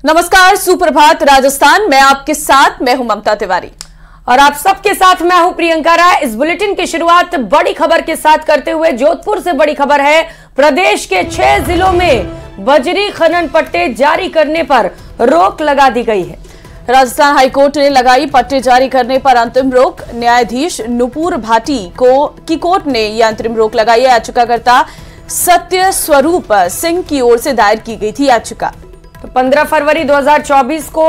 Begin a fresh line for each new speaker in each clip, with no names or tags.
नमस्कार, सुप्रभात राजस्थान में आपके साथ मैं हूं ममता तिवारी
और आप सबके साथ मैं हूं प्रियंका राय। इस बुलेटिन की शुरुआत बड़ी खबर के साथ करते हुए जोधपुर से बड़ी खबर है। प्रदेश के 6 जिलों में बजरी खनन पट्टे जारी करने पर रोक लगा दी गई है।
राजस्थान हाईकोर्ट ने लगाई पट्टे जारी करने पर अंतरिम रोक। न्यायाधीश नुपुर भाटी की कोर्ट ने यह अंतरिम रोक लगाई है। याचिकाकर्ता सत्य स्वरूप सिंह की ओर से दायर की गई थी याचिका।
तो 15 फरवरी 2024 को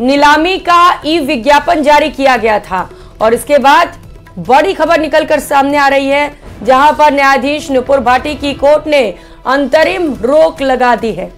नीलामी का ई विज्ञापन जारी किया गया था और इसके बाद बड़ी खबर निकलकर सामने आ रही है, जहां पर न्यायाधीश नुपुर भाटी की कोर्ट ने अंतरिम रोक लगा दी है।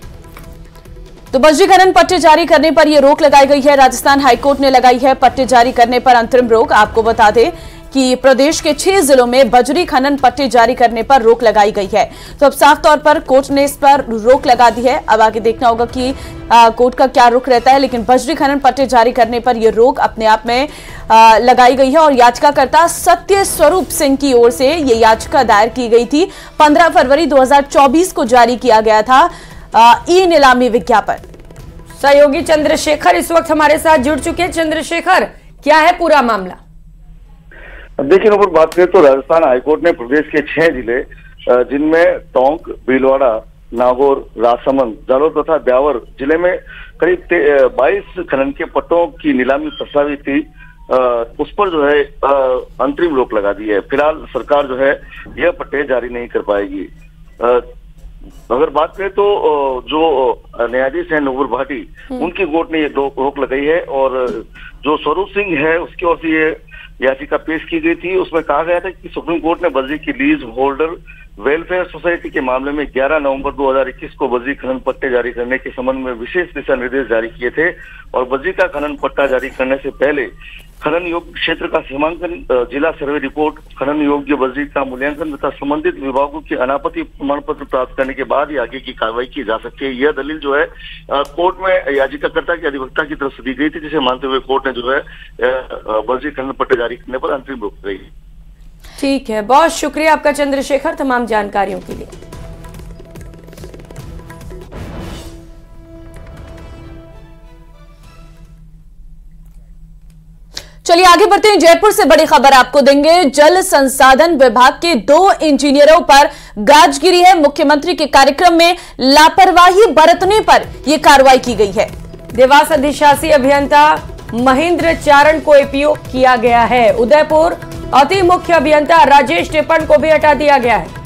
तो बजरी खनन पट्टे जारी करने पर यह रोक लगाई गई है। राजस्थान हाईकोर्ट ने लगाई है पट्टे जारी करने पर अंतरिम रोक। आपको बता दें कि प्रदेश के 6 जिलों में बजरी खनन पट्टे जारी करने पर रोक लगाई गई है। तो अब साफ तौर पर कोर्ट ने इस पर रोक लगा दी है। अब आगे देखना होगा कि कोर्ट का क्या रुख रहता है, लेकिन बजरी खनन पट्टे जारी करने पर यह रोक अपने आप में लगाई गई है। और याचिकाकर्ता सत्य स्वरूप सिंह की ओर से यह याचिका दायर की गई थी। 15 फरवरी 2024 को जारी किया गया था ई नीलामी विज्ञापन।
सहयोगी चंद्रशेखर इस वक्त हमारे साथ जुड़ चुके हैं। चंद्रशेखर, क्या है पूरा मामला?
देखिए, ऊपर बात करें तो राजस्थान हाईकोर्ट ने प्रदेश के 6 जिले जिनमें टोंक, भीलवाड़ा, नागौर, राजसमंद, जालोर तथा ब्यावर जिले में करीब 22 खनन के पट्टों की नीलामी प्रस्तावित थी, उस पर जो है अंतरिम रोक लगा दी है। फिलहाल सरकार जो है यह पट्टे जारी नहीं कर पाएगी। अगर बात करें तो जो न्यायाधीश है नुपुर भाटी, उनकी कोर्ट ने ये रोक लगाई है और जो स्वरूप सिंह है उसकी ओर से ये याचिका पेश की गई थी। उसमें कहा गया था कि सुप्रीम कोर्ट ने बजरी की लीज होल्डर वेलफेयर सोसाइटी के मामले में 11 नवंबर 2021 को बजरी खनन पट्टे जारी करने के संबंध में विशेष दिशा निर्देश जारी किए थे और बजरी का खनन पट्टा जारी करने से पहले खनन योग्य क्षेत्र का सीमांकन, जिला सर्वे रिपोर्ट, खनन योग्य बजरी का मूल्यांकन तथा संबंधित विभागों के अनापत्ति प्रमाण पत्र प्राप्त करने के बाद ही आगे की कार्रवाई की जा सकती है। यह दलील जो है कोर्ट में याचिकाकर्ता के अधिवक्ता की तरफ से दी गई थी, जिसे मानते हुए कोर्ट ने जो है बजरी खनन पट्टे जारी करने पर अंतरिम रोक गई।
ठीक है, बहुत शुक्रिया आपका चंद्रशेखर तमाम जानकारियों के लिए।
चलिए आगे बढ़ते हैं। जयपुर से बड़ी खबर आपको देंगे। जल संसाधन विभाग के 2 इंजीनियरों पर गाज गिरी है। मुख्यमंत्री के कार्यक्रम में लापरवाही बरतने पर यह कार्रवाई की गई है।
देवास अधिशासी अभियंता महेंद्र चारण को एपीओ किया गया है। उदयपुर अति मुख्य अभियंता राजेश टिप्पण को भी हटा दिया गया है।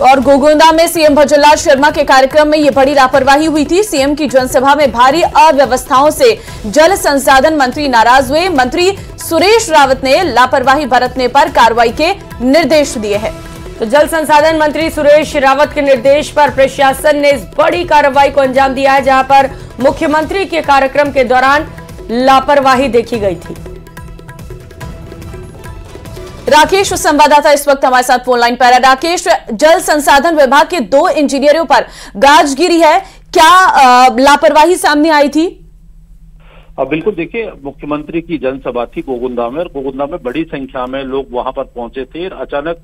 और गोगोंदा में सीएम भजनलाल शर्मा के कार्यक्रम में यह बड़ी लापरवाही हुई थी। सीएम की जनसभा में भारी अव्यवस्थाओं से जल संसाधन मंत्री नाराज हुए। मंत्री सुरेश रावत ने लापरवाही बरतने पर कार्रवाई के निर्देश दिए हैं।
तो जल संसाधन मंत्री सुरेश रावत के निर्देश पर प्रशासन ने इस बड़ी कार्रवाई को अंजाम दिया है, जहां पर मुख्यमंत्री के कार्यक्रम के दौरान लापरवाही देखी गई थी।
राकेश संवाददाता इस वक्त हमारे साथ फोन लाइन पर है। राकेश, जल संसाधन विभाग के 2 इंजीनियरों पर गाज गिरी है, क्या लापरवाही सामने आई थी?
बिल्कुल, देखिए, मुख्यमंत्री की जनसभा थी गोगुंदा में और गोगुंदा में बड़ी संख्या में लोग वहां पर पहुंचे थे। अचानक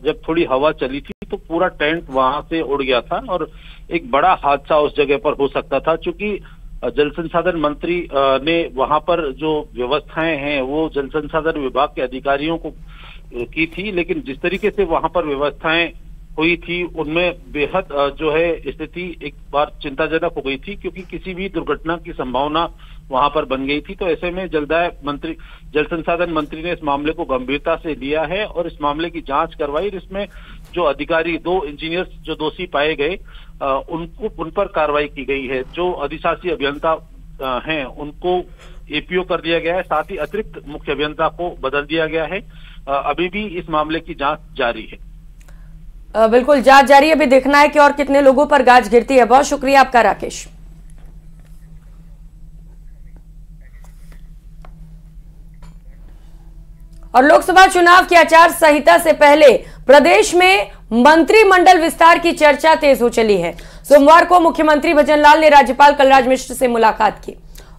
जब थोड़ी हवा चली थी तो पूरा टेंट वहां से उड़ गया था और एक बड़ा हादसा उस जगह पर हो सकता था। चूंकि जल संसाधन मंत्री ने वहां पर जो व्यवस्थाएं हैं वो जल संसाधन विभाग के अधिकारियों को की थी, लेकिन जिस तरीके से वहां पर व्यवस्थाएं हुई थी उनमें बेहद जो है स्थिति एक बार चिंताजनक हो गई थी, क्योंकि किसी भी दुर्घटना की संभावना वहां पर बन गई थी। तो ऐसे में जल संसाधन मंत्री ने इस मामले को गंभीरता से लिया है और इस मामले की जांच करवाई। इसमें जो अधिकारी 2 इंजीनियर्स जो दोषी पाए गए उन पर कार्रवाई की गई है। जो अधिशासी अभियंता हैं उनको एपीओ कर दिया गया है, साथ ही अतिरिक्त मुख्य अभियंता को बदल दिया गया है। अभी भी इस मामले की जांच जारी है।
बिल्कुल, जांच जारी है। अभी देखना है कि और कितने लोगों पर गाज गिरती है। बहुत शुक्रिया आपका राकेश। और लोकसभा चुनाव की आचार संहिता से पहले प्रदेश में मंत्रिमंडल विस्तार की चर्चा तेज हो चली है। सोमवार को मुख्यमंत्री भजनलाल ने राज्यपाल कलराज मिश्र से मुलाकात की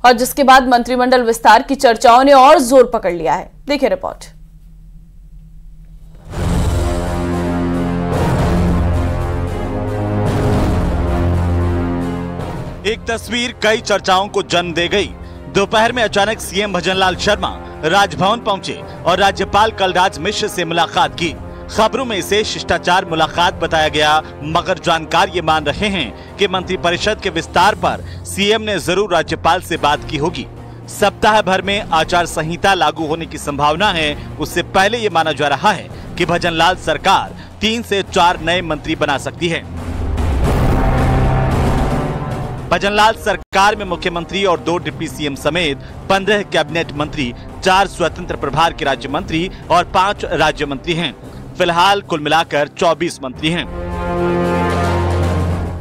और जिसके बाद मंत्रिमंडल विस्तार की चर्चाओं ने और जोर पकड़ लिया है। देखिए रिपोर्ट।
एक तस्वीर कई चर्चाओं को जन्म दे गई। दोपहर में अचानक सीएम भजनलाल शर्मा राजभवन पहुंचे और राज्यपाल कलराज मिश्र से मुलाकात की। खबरों में इसे शिष्टाचार मुलाकात बताया गया, मगर जानकार ये मान रहे हैं कि मंत्रिपरिषद के विस्तार पर सीएम ने जरूर राज्यपाल से बात की होगी। सप्ताह भर में आचार संहिता लागू होने की संभावना है। उससे पहले ये माना जा रहा है कि भजनलाल सरकार 3 से 4 नए मंत्री बना सकती है। भजनलाल सरकार में मुख्यमंत्री और 2 डिप्टी सीएम समेत 15 कैबिनेट मंत्री, 4 स्वतंत्र प्रभार के राज्य मंत्री और 5 राज्य मंत्री हैं। फिलहाल कुल मिलाकर 24 मंत्री हैं।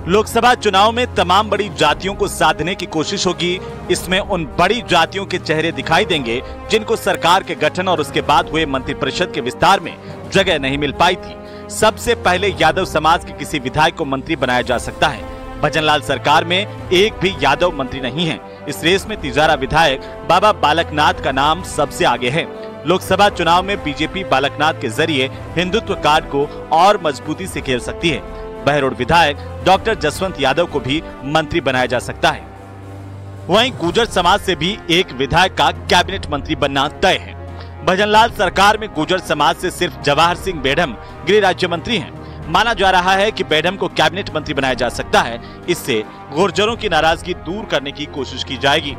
लोकसभा चुनाव में तमाम बड़ी जातियों को साधने की कोशिश होगी। इसमें उन बड़ी जातियों के चेहरे दिखाई देंगे जिनको सरकार के गठन और उसके बाद हुए मंत्रिपरिषद के विस्तार में जगह नहीं मिल पाई थी। सबसे पहले यादव समाज के किसी विधायक को मंत्री बनाया जा सकता है। भजनलाल सरकार में एक भी यादव मंत्री नहीं है। इस रेस में तिजारा विधायक बाबा बालकनाथ का नाम सबसे आगे है। लोकसभा चुनाव में बीजेपी बालकनाथ के जरिए हिंदुत्व कार्ड को और मजबूती से खेल सकती है। बहरोड विधायक डॉक्टर जसवंत यादव को भी मंत्री बनाया जा सकता है। वहीं गुर्जर समाज से भी एक विधायक का कैबिनेट मंत्री बनना तय है। भजनलाल सरकार में गुर्जर समाज से सिर्फ जवाहर सिंह बेढ़म गृह राज्य मंत्री हैं। माना जा रहा है कि बेढ़म को कैबिनेट मंत्री बनाया जा सकता है। इससे गुर्जरों की नाराजगी दूर करने की कोशिश की जाएगी।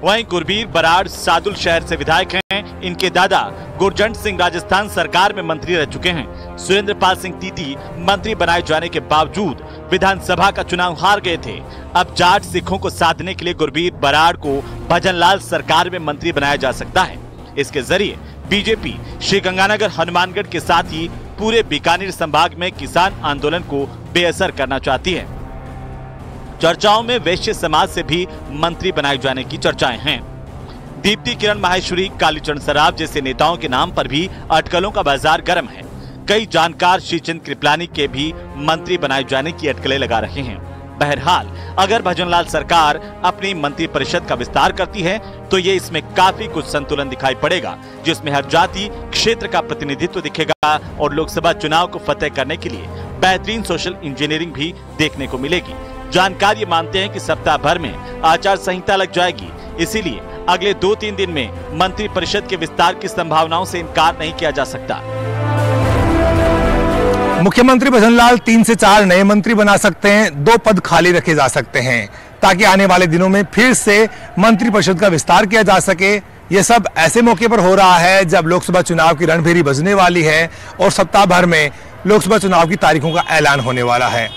वहीं गुरबीर बराड़ सादुल शहर से विधायक हैं। इनके दादा गुरजंट सिंह राजस्थान सरकार में मंत्री रह चुके हैं। सुरेंद्र पाल सिंह तीती मंत्री बनाए जाने के बावजूद विधानसभा का चुनाव हार गए थे। अब जाट सिखों को साधने के लिए गुरबीर बराड़ को भजनलाल सरकार में मंत्री बनाया जा सकता है। इसके जरिए बीजेपी श्रीगंगानगर हनुमानगढ़ के साथ ही पूरे बीकानेर संभाग में किसान आंदोलन को बेअसर करना चाहती है। चर्चाओं में वैश्य समाज से भी मंत्री बनाए जाने की चर्चाएं हैं। दीप्ति किरण माहेश्वरी, कालीचरण सराफ जैसे नेताओं के नाम पर भी अटकलों का बाजार गर्म है। कई जानकार श्रीचंद कृपलानी के भी मंत्री बनाए जाने की अटकलें लगा रहे हैं। बहरहाल अगर भजनलाल सरकार अपनी मंत्रिपरिषद का विस्तार करती है तो ये इसमें काफी कुछ संतुलन दिखाई पड़ेगा, जिसमें हर जाति क्षेत्र का प्रतिनिधित्व दिखेगा और लोकसभा चुनाव को फतेह करने के लिए बेहतरीन सोशल इंजीनियरिंग भी देखने को मिलेगी। जानकार ये मानते हैं कि सप्ताह भर में आचार संहिता लग जाएगी, इसीलिए अगले 2-3 दिन में मंत्रिपरिषद के विस्तार की संभावनाओं से इनकार नहीं किया जा सकता।
मुख्यमंत्री भजनलाल 3 से 4 नए मंत्री बना सकते हैं। 2 पद खाली रखे जा सकते हैं ताकि आने वाले दिनों में फिर से मंत्रिपरिषद का विस्तार किया जा सके। यह सब ऐसे मौके पर हो रहा है जब लोकसभा चुनाव की रणभेरी बजने वाली है और सप्ताह भर में लोकसभा चुनाव की तारीखों का ऐलान होने वाला है।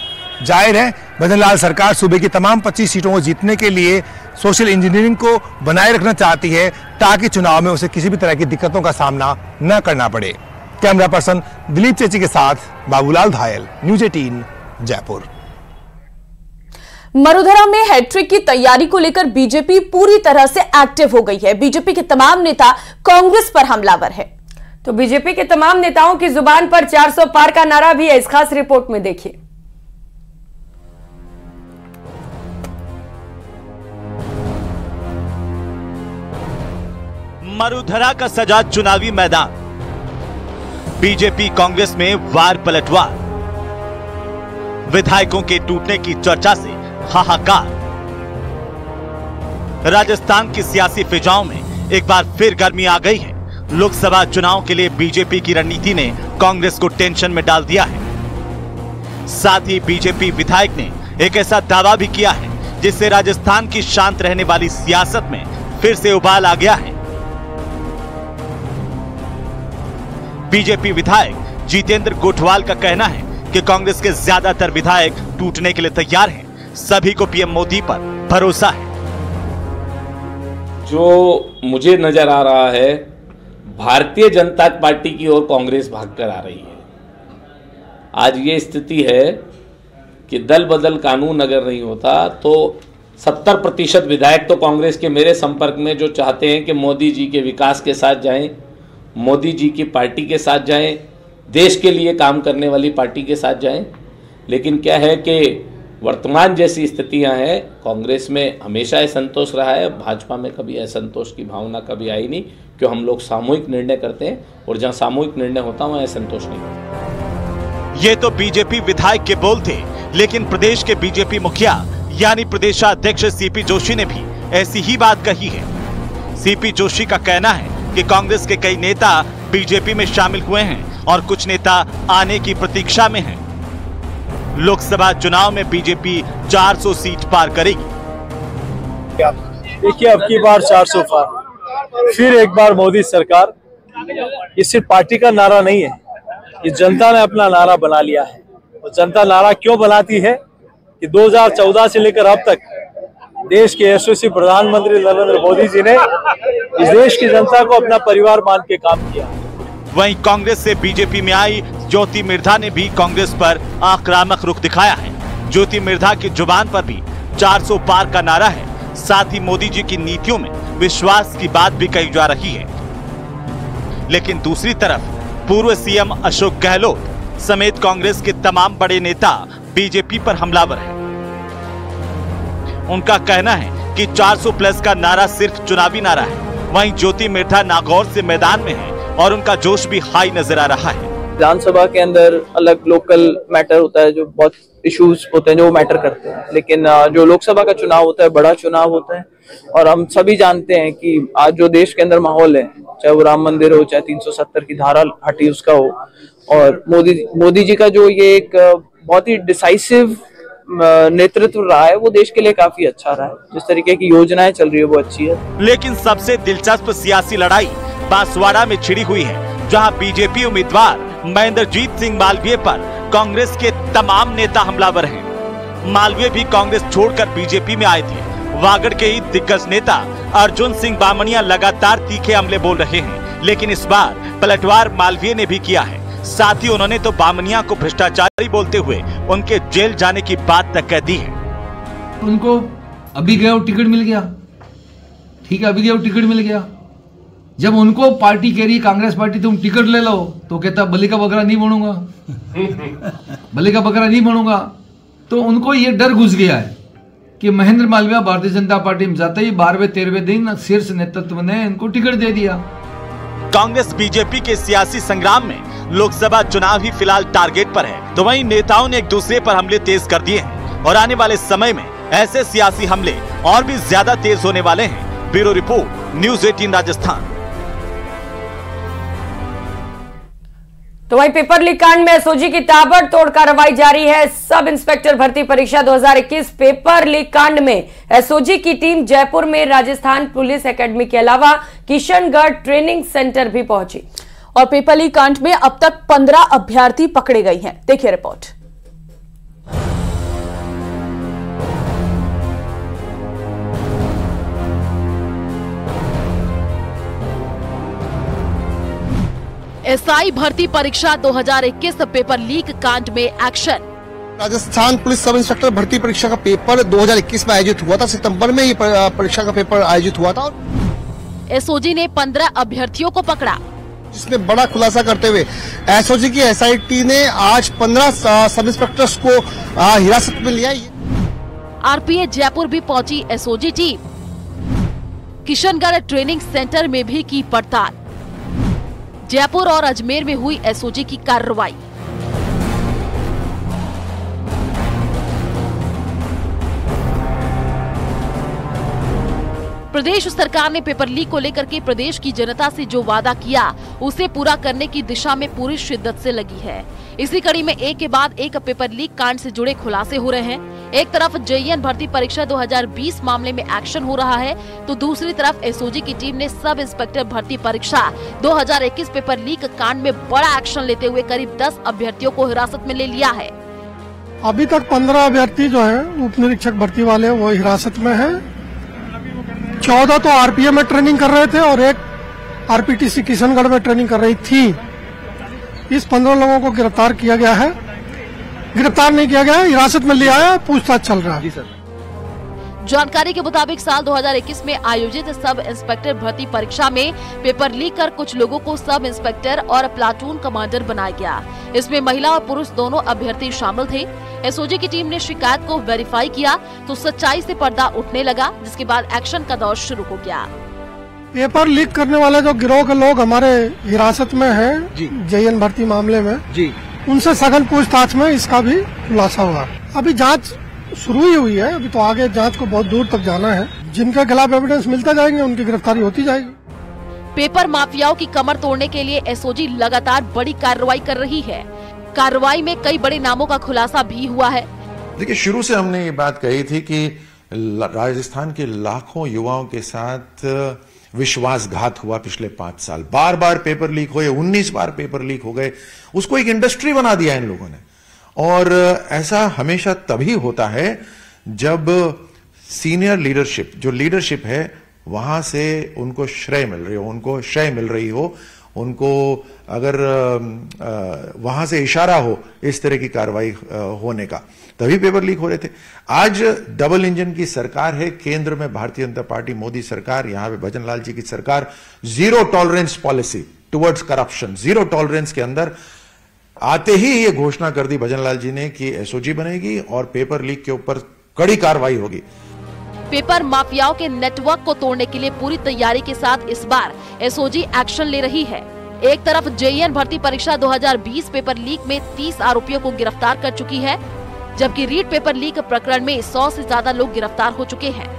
जाहिर है भजनलाल सरकार सूबे की तमाम 25 सीटों को जीतने के लिए सोशल इंजीनियरिंग को बनाए रखना चाहती है ताकि चुनाव में उसे किसी भी तरह की दिक्कतों का सामना न करना पड़े। कैमरा पर्सन दिलीप चेची के साथ बाबूलाल धायल, न्यूज़ 18 जयपुर।
मरुधरा में हैट्रिक की तैयारी को लेकर बीजेपी पूरी तरह से एक्टिव हो गई है। बीजेपी के तमाम नेता कांग्रेस पर हमलावर है।
तो बीजेपी के तमाम नेताओं की जुबान पर 400 पार का नारा भी है। इस खास रिपोर्ट में देखिए।
मरुधरा का सजा चुनावी मैदान। बीजेपी कांग्रेस में वार पलटवार। विधायकों के टूटने की चर्चा से हाहाकार। राजस्थान की सियासी फिजाओं में एक बार फिर गर्मी आ गई है। लोकसभा चुनाव के लिए बीजेपी की रणनीति ने कांग्रेस को टेंशन में डाल दिया है। साथ ही बीजेपी विधायक ने एक ऐसा दावा भी किया है जिससे राजस्थान की शांत रहने वाली सियासत में फिर से उबाल आ गया है। बीजेपी विधायक जितेंद्र गोठवाल का कहना है कि कांग्रेस के ज्यादातर विधायक टूटने के लिए तैयार हैं। सभी को पीएम मोदी पर भरोसा है।
जो मुझे नजर आ रहा है, भारतीय जनता पार्टी की ओर कांग्रेस भागकर आ रही है। आज ये स्थिति है कि दल बदल कानून अगर नहीं होता तो 70% विधायक तो कांग्रेस के मेरे संपर्क में जो चाहते हैं कि मोदी जी के विकास के साथ जाएं, मोदी जी की पार्टी के साथ जाएं, देश के लिए काम करने वाली पार्टी के साथ जाएं। लेकिन क्या है कि वर्तमान जैसी स्थितियां हैं, कांग्रेस में हमेशा असंतोष रहा है, भाजपा में कभी असंतोष की भावना कभी आई नहीं, क्यों हम लोग सामूहिक निर्णय करते हैं और जहां सामूहिक निर्णय होता है वहां असंतोष नहीं होता।
ये तो बीजेपी विधायक के बोल थे, लेकिन प्रदेश के बीजेपी मुखिया यानी प्रदेशाध्यक्ष सीपी जोशी ने भी ऐसी ही बात कही है। सीपी जोशी का कहना है कि कांग्रेस के कई नेता बीजेपी में शामिल हुए हैं और कुछ नेता आने की प्रतीक्षा में हैं। लोकसभा चुनाव में बीजेपी 400 सीट पार करेगी।
देखिए, अब की बार 400 पार, फिर एक बार मोदी सरकार। ये सिर्फ पार्टी का नारा नहीं है, ये जनता ने अपना नारा बना लिया है। और जनता नारा क्यों बनाती है कि 2014 से लेकर अब तक देश के यशस्वी प्रधानमंत्री नरेंद्र मोदी जी ने इस देश की जनता को अपना परिवार मान के काम किया।
वहीं कांग्रेस से बीजेपी में आई ज्योति मिर्धा ने भी कांग्रेस पर आक्रामक रुख दिखाया है। ज्योति मिर्धा की जुबान पर भी 400 पार का नारा है। साथ ही मोदी जी की नीतियों में विश्वास की बात भी कही जा रही है। लेकिन दूसरी तरफ पूर्व सीएम अशोक गहलोत समेत कांग्रेस के तमाम बड़े नेता बीजेपी पर हमलावर हैं। उनका कहना है कि 400 प्लस का नारा सिर्फ चुनावी नारा है। वहीं ज्योति मिर्धा नागौर से मैदान में है और उनका जोश भी हाई नजर आ रहा है।
विधानसभा के अंदर अलग लोकल मैटर होता है, जो बहुत इश्यूज होते हैं जो मैटर करते हैं, लेकिन जो लोकसभा का चुनाव होता है बड़ा चुनाव होता है। और हम सभी जानते हैं कि आज जो देश के अंदर माहौल है, चाहे वो राम मंदिर हो, चाहे 370 की धारा हटी उसका हो, और मोदी जी का जो ये एक बहुत ही डिसाइसिव नेतृत्व रहा है, वो देश के लिए काफी अच्छा रहा है। जिस तरीके की योजनाएं चल रही है वो अच्छी है।
लेकिन सबसे दिलचस्प सियासी लड़ाई बांसवाड़ा में छिड़ी हुई है, जहां बीजेपी उम्मीदवार महेंद्रजीत सिंह मालवीय पर कांग्रेस के तमाम नेता हमलावर हैं। मालवीय भी कांग्रेस छोड़कर बीजेपी में आए थे। वागड़ के ही दिग्गज नेता अर्जुन सिंह बामणिया लगातार तीखे हमले बोल रहे हैं, लेकिन इस बार पलटवार मालवीय ने भी किया है। साथ ही उन्होंने तो बामणिया को भ्रष्टाचारी बोलते हुए उनके जेल जाने की बात तक कह दी है।
उनको अभी गए टिकट मिल गया, ठीक है, अभी गए टिकट मिल गया। जब उनको पार्टी कह रही है कांग्रेस पार्टी तुम टिकट ले लो, तो कहता बलि का बकरा नहीं बनूंगा, बलि का बकरा नहीं बनूंगा। तो उनको ये डर घुस गया है कि महेंद्र मालवीय भारतीय जनता पार्टी में जाते ही 12वें-13वें दिन शीर्ष नेतृत्व ने इनको टिकट दे दिया।
कांग्रेस बीजेपी के सियासी संग्राम में लोकसभा चुनाव ही फिलहाल टारगेट पर है, तो वहीं नेताओं ने एक दूसरे पर हमले तेज कर दिए हैं और आने वाले समय में ऐसे सियासी हमले और भी ज्यादा तेज होने वाले हैं। Bureau report, news 18 Rajasthan.
तो वहीं पेपर लीक कांड में एसओजी की ताबड़तोड़ कार्रवाई जारी है। सब इंस्पेक्टर भर्ती परीक्षा 2021 पेपर लीक कांड में एसओजी की टीम जयपुर में राजस्थान पुलिस एकेडमी के अलावा किशनगढ़ ट्रेनिंग सेंटर भी पहुंची।
और पेपर लीक कांड में अब तक 15 अभ्यर्थी पकड़े गए हैं। देखिए रिपोर्ट।
एसआई भर्ती परीक्षा 2021 पेपर लीक कांड में action.
Rajasthan police sub inspector भर्ती परीक्षा का पेपर 2021 में आयोजित हुआ था। सितंबर में ये परीक्षा का पेपर आयोजित हुआ था।
एसओजी ने 15 अभ्यर्थियों को पकड़ा,
जिसमें बड़ा खुलासा करते हुए एसओजी की एसआईटी ने आज 15 सब इंस्पेक्टर्स को हिरासत में लिया।
आरपीए जयपुर भी पहुंची SOG team. Kishangarh training centre में भी की पड़ताल। जयपुर और अजमेर में हुई एसओजी की कार्रवाई। प्रदेश सरकार ने पेपर लीक को लेकर के प्रदेश की जनता से जो वादा किया उसे पूरा करने की दिशा में पूरी शिद्दत से लगी है। इसी कड़ी में एक के बाद एक पेपर लीक कांड से जुड़े खुलासे हो रहे हैं। एक तरफ जेईएन भर्ती परीक्षा 2020 मामले में एक्शन हो रहा है, तो दूसरी तरफ एसओजी की टीम ने सब इंस्पेक्टर भर्ती परीक्षा 2021 पेपर लीक कांड में बड़ा एक्शन लेते हुए करीब 10 अभ्यर्थियों को हिरासत में ले लिया है।
अभी तक 15 अभ्यर्थी जो है उप निरीक्षक भर्ती वाले वो हिरासत में है। 14 तो आरपीएफ में ट्रेनिंग कर रहे थे और एक आरपीटीसी किशनगढ़ में ट्रेनिंग कर रही थी। इस 15 लोगों को गिरफ्तार किया गया है, गिरफ्तार नहीं किया गया है, हिरासत में लिया है, पूछताछ चल रहा है। जी सर।
जानकारी के मुताबिक साल 2021 में आयोजित सब इंस्पेक्टर भर्ती परीक्षा में पेपर लीक कर कुछ लोगों को सब इंस्पेक्टर और प्लाटून कमांडर बनाया गया। इसमें महिला और पुरुष दोनों अभ्यर्थी शामिल थे। एसओजी की टीम ने शिकायत को वेरीफाई किया तो सच्चाई से पर्दा उठने लगा, जिसके बाद एक्शन का दौर शुरू हो गया।
पेपर लीक करने वाले जो गिरोह के लोग हमारे हिरासत में हैं जेईएन भर्ती मामले में जी, उनसे सघन पूछताछ में इसका भी खुलासा हुआ। अभी जांच शुरू ही हुई है, अभी तो आगे जांच को बहुत दूर तक जाना है। जिनके खिलाफ एविडेंस मिलता जाएंगे उनकी गिरफ्तारी होती जाएगी।
पेपर माफियाओं की कमर तोड़ने के लिए एसओजी लगातार बड़ी कार्रवाई कर रही है। कार्रवाई में कई बड़े नामों का खुलासा भी हुआ है।
देखिए, शुरू से हमने ये बात कही थी कि राजस्थान के लाखों युवाओं के साथ विश्वासघात हुआ पिछले 5 साल। बार बार पेपर लीक हुए, 19 बार पेपर लीक हो गए। उसको एक इंडस्ट्री बना दिया इन लोगों ने। और ऐसा हमेशा तभी होता है जब सीनियर लीडरशिप, जो लीडरशिप है, वहां से उनको श्रेय मिल रही हो, उनको श्रेय मिल रही हो, उनको अगर वहां से इशारा हो इस तरह की कार्रवाई होने का, तभी पेपर लीक हो रहे थे। आज डबल इंजन की सरकार है, केंद्र में भारतीय जनता पार्टी मोदी सरकार, यहां पे भजन लाल जी की सरकार। Zero tolerance policy towards corruption, zero tolerance के अंदर आते ही ये घोषणा कर दी भजन लाल जी ने कि एसओजी बनेगी और पेपर लीक के ऊपर कड़ी कार्रवाई होगी।
पेपर माफियाओं के नेटवर्क को तोड़ने के लिए पूरी तैयारी के साथ इस बार एसओजी एक्शन ले रही है। एक तरफ जेईएन भर्ती परीक्षा 2020 पेपर लीक में 30 आरोपियों को गिरफ्तार कर चुकी है, जबकि रीट पेपर लीक प्रकरण में 100 से ज्यादा लोग गिरफ्तार हो चुके हैं।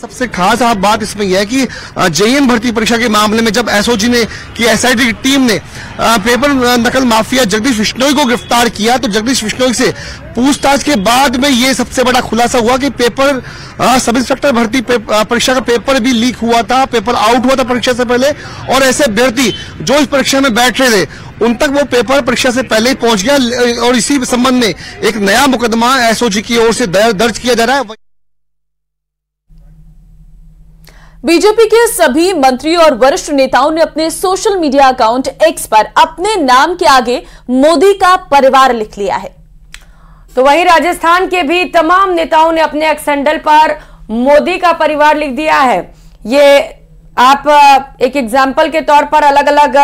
सबसे खास बात इसमें यह है कि जेईएन भर्ती परीक्षा के मामले में जब एसओजी ने की एसआईटी की टीम ने पेपर नकल माफिया जगदीश बिश्नोई को गिरफ्तार किया, तो जगदीश बिश्नोई से पूछताछ के बाद में ये सबसे बड़ा खुलासा हुआ कि पेपर सब इंस्पेक्टर भर्ती परीक्षा का पेपर भी लीक हुआ था, पेपर आउट हुआ था परीक्षा से पहले, और ऐसे अभ्यर्थी जो इस परीक्षा में बैठ रहे थे उन तक वो पेपर परीक्षा से पहले ही पहुंच गया। और इसी संबंध में एक नया मुकदमा एसओजी की ओर से दर्ज किया जा रहा है।
बीजेपी के सभी मंत्री और वरिष्ठ नेताओं ने अपने सोशल मीडिया अकाउंट एक्स पर अपने नाम के आगे मोदी का परिवार लिख लिया है।
तो वहीं राजस्थान के भी तमाम नेताओं ने अपने एक्स हैंडल पर मोदी का परिवार लिख दिया है। ये आप एक एग्जाम्पल के तौर पर अलग अलग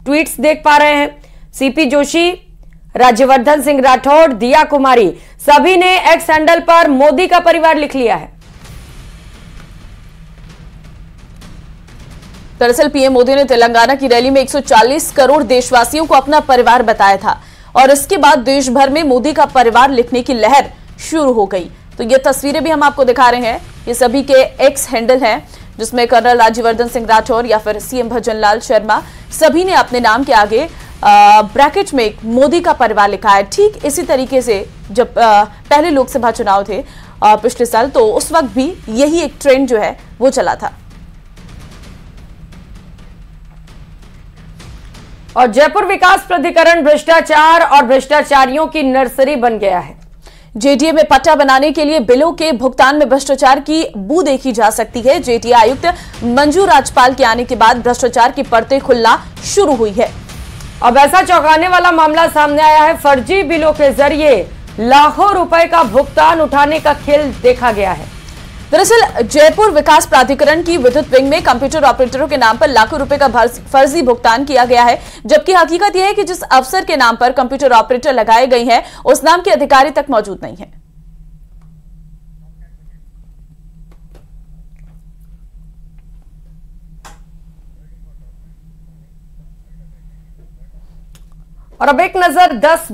ट्वीट्स देख पा रहे हैं। सीपी जोशी, राज्यवर्धन सिंह राठौड़, दिया कुमारी, सभी ने एक्स हैंडल पर मोदी का परिवार लिख लिया है।
दरअसल पीएम मोदी ने तेलंगाना की रैली में 140 करोड़ देशवासियों को अपना परिवार बताया था और इसके बाद देश भर में मोदी का परिवार लिखने की लहर शुरू हो गई। तो ये तस्वीरें भी हम आपको दिखा रहे हैं, ये सभी के एक्स हैंडल हैं, जिसमें कर्नल राज्यवर्धन सिंह राठौर या फिर सीएम भजन लाल शर्मा, सभी ने अपने नाम के आगे ब्रैकेट में मोदी का परिवार लिखा है। ठीक इसी तरीके से जब पहले लोकसभा चुनाव थे पिछले साल, तो उस वक्त भी यही एक ट्रेंड जो है वो चला था।
और जयपुर विकास प्राधिकरण भ्रष्टाचार और भ्रष्टाचारियों की नर्सरी बन गया है।
जेडीए में पट्टा बनाने के लिए बिलों के भुगतान में भ्रष्टाचार की बू देखी जा सकती है। जेडीए आयुक्त मंजू राजपाल के आने के बाद भ्रष्टाचार की परतें खुलना शुरू हुई है।
अब ऐसा चौंकाने वाला मामला सामने आया है, फर्जी बिलों के जरिए लाखों रुपए का भुगतान उठाने का खेल देखा गया है।
दरअसल जयपुर विकास प्राधिकरण की विद्युत विंग में कंप्यूटर ऑपरेटरों के नाम पर लाखों रुपए का फर्जी भुगतान किया गया है, जबकि हकीकत यह है कि जिस अफसर के नाम पर कंप्यूटर ऑपरेटर लगाए गए हैं उस नाम के अधिकारी तक मौजूद नहीं है।
और अब एक नजर 10